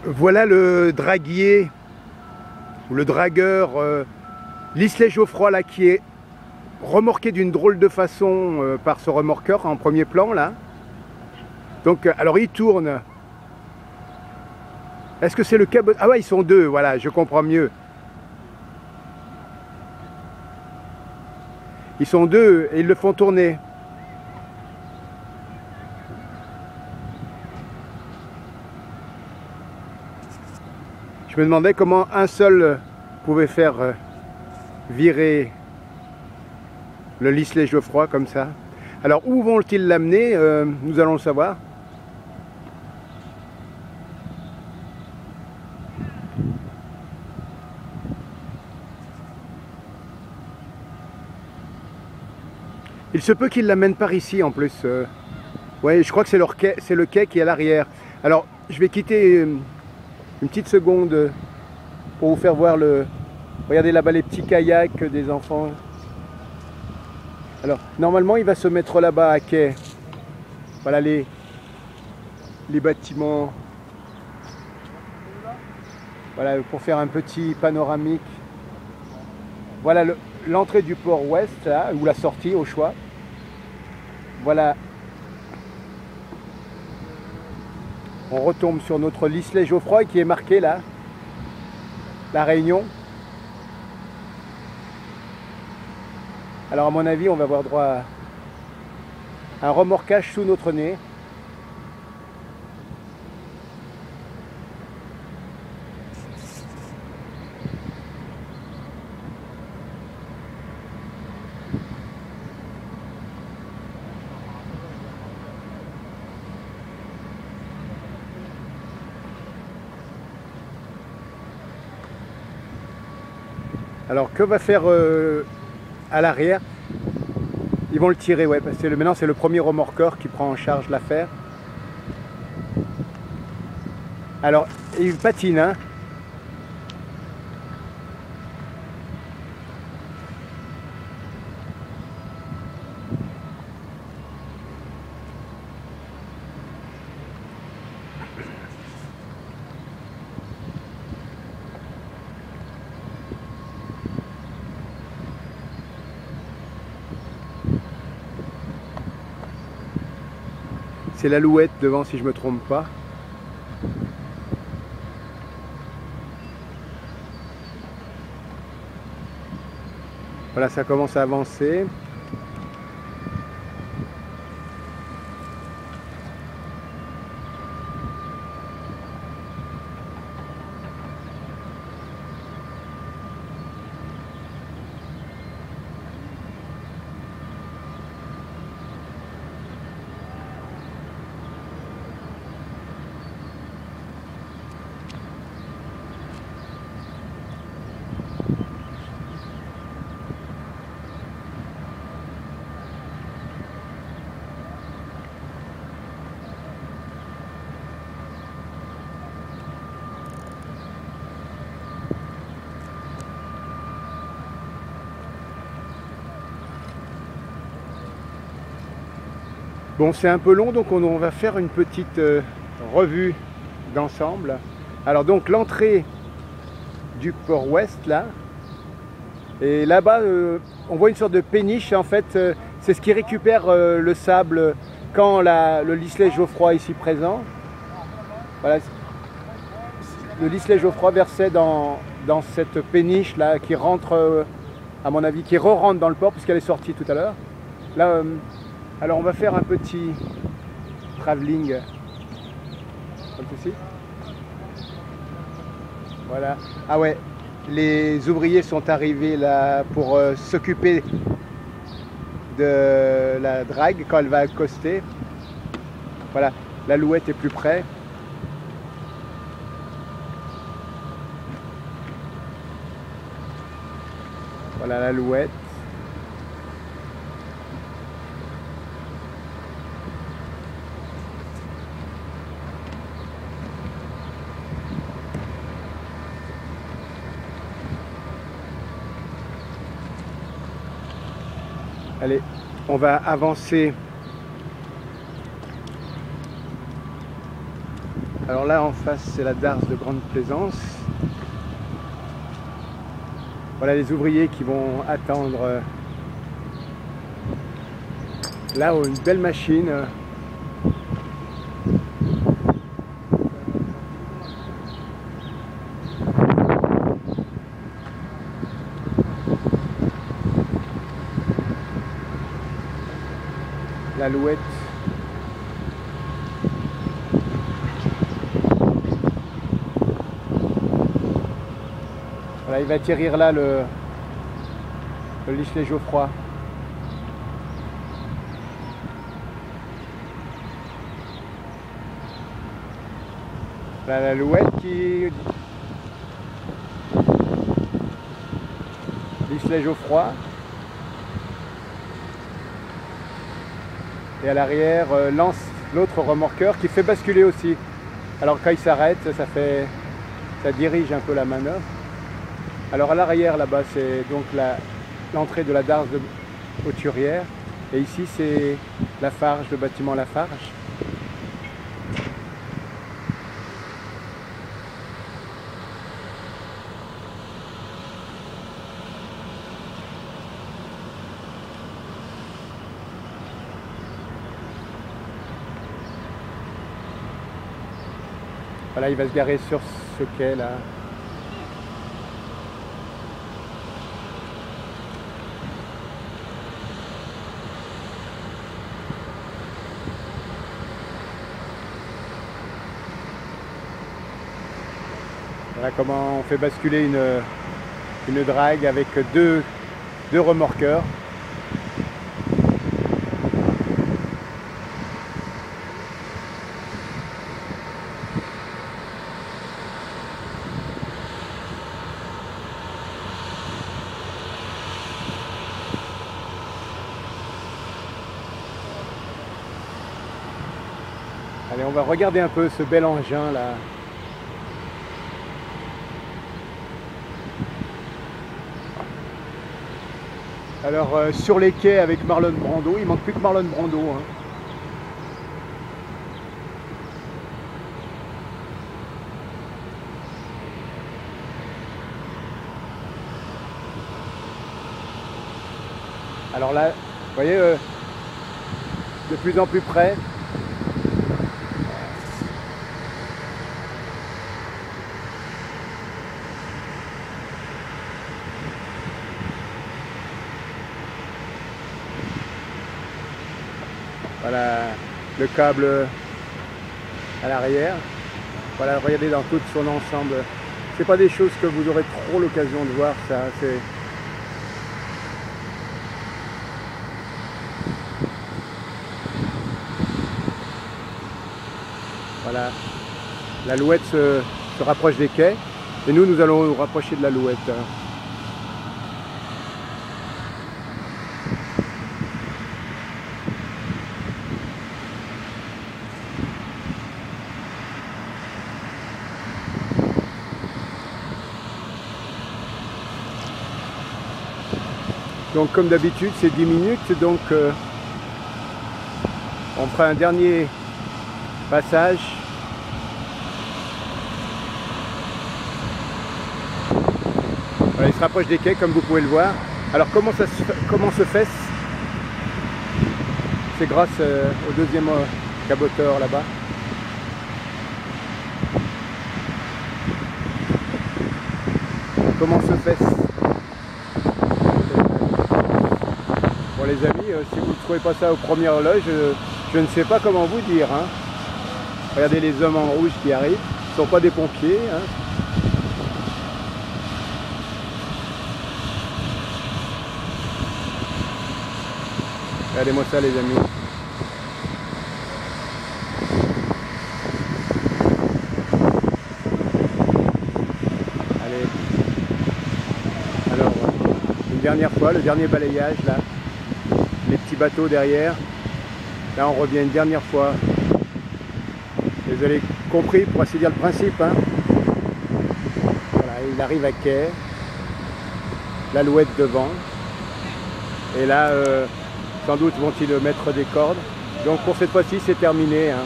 Voilà le draguier, ou le dragueur L'Islay Geoffroy là, qui est remorqué d'une drôle de façon par ce remorqueur en premier plan là. Donc alors il tourne. Est-ce que c'est le câble? Ah ouais, ils sont deux, voilà, je comprends mieux. Ils sont deux et ils le font tourner. Je me demandais comment un seul pouvait faire virer le L'Islay Geoffroy comme ça. Alors où vont-ils l'amener? Nous allons le savoir. Il se peut qu'ils l'amènent par ici en plus. Ouais, je crois que c'est le quai qui est à l'arrière. Alors je vais quitter une petite seconde pour vous faire voir le... Regardez là-bas les petits kayaks des enfants. Alors normalement il va se mettre là-bas à quai. Voilà les bâtiments. Voilà pour faire un petit panoramique. Voilà l'entrée du port ouest là, ou la sortie au choix. Voilà. On retombe sur notre L'Islay Geoffroy qui est marqué là. La Réunion. Alors à mon avis on va avoir droit à un remorquage sous notre nez. Alors que va faire à l'arrière? Ils vont le tirer, ouais, parce que maintenant c'est le premier remorqueur qui prend en charge l'affaire. Alors il patine, hein. C'est l'Alouette devant si je ne me trompe pas. Voilà, ça commence à avancer. Bon, c'est un peu long, donc on va faire une petite revue d'ensemble. Alors donc l'entrée du port ouest là, et là-bas on voit une sorte de péniche. En fait c'est ce qui récupère le sable quand le L'Islay Geoffroy est ici présent. Voilà, le L'Islay Geoffroy versait dans cette péniche là qui rentre, à mon avis, qui re-rentre dans le port puisqu'elle est sortie tout à l'heure. Là, alors on va faire un petit travelling comme ceci. Voilà. Ah ouais, les ouvriers sont arrivés là pour s'occuper de la drague quand elle va accoster. Voilà, l'Alouette est plus près. Voilà l'Alouette. Allez, on va avancer Alors là en face c'est la darse de Grande Plaisance. Voilà les ouvriers qui vont attendre là-haut une belle machine. L'Alouette. Voilà, il va atterrir là le Lichelet Geoffroy. Là, l'Alouette qui... Lichelet Geoffroy. Et à l'arrière, lance l'autre remorqueur qui fait basculer aussi. Alors quand il s'arrête, ça dirige un peu la manœuvre. Alors à l'arrière là-bas, c'est donc l'entrée de la darse de Hauturière. Et ici, c'est la Farge, le bâtiment La Farge. Voilà, il va se garer sur ce quai là. Voilà comment on fait basculer une drague avec deux remorqueurs. Allez, on va regarder un peu ce bel engin là. Alors sur les quais avec Marlon Brando, il manque plus que Marlon Brando. Hein. Alors là, vous voyez, de plus en plus près. Voilà le câble à l'arrière. Voilà, regardez dans tout son ensemble. C'est pas des choses que vous aurez trop l'occasion de voir, ça. C'est voilà, l'Alouette se rapproche des quais et nous allons nous rapprocher de l'Alouette. Donc comme d'habitude c'est 10 minutes, donc on fera un dernier passage. Voilà, il se rapproche des quais comme vous pouvez le voir. Alors comment se fait? C'est grâce au deuxième caboteur là-bas. Comment se fait? Bon les amis, si vous ne trouvez pas ça aux premières loges, je ne sais pas comment vous dire. Hein. Regardez les hommes en rouge qui arrivent, ce ne sont pas des pompiers. Hein. Regardez-moi ça les amis. Allez. Alors, une dernière fois, le dernier balayage là. Les petits bateaux derrière. Là on revient une dernière fois. Vous avez compris pour ainsi dire le principe. Hein. Voilà, il arrive à quai. L'Alouette devant. Et là, sans doute vont-ils mettre des cordes. Donc pour cette fois-ci c'est terminé. Hein.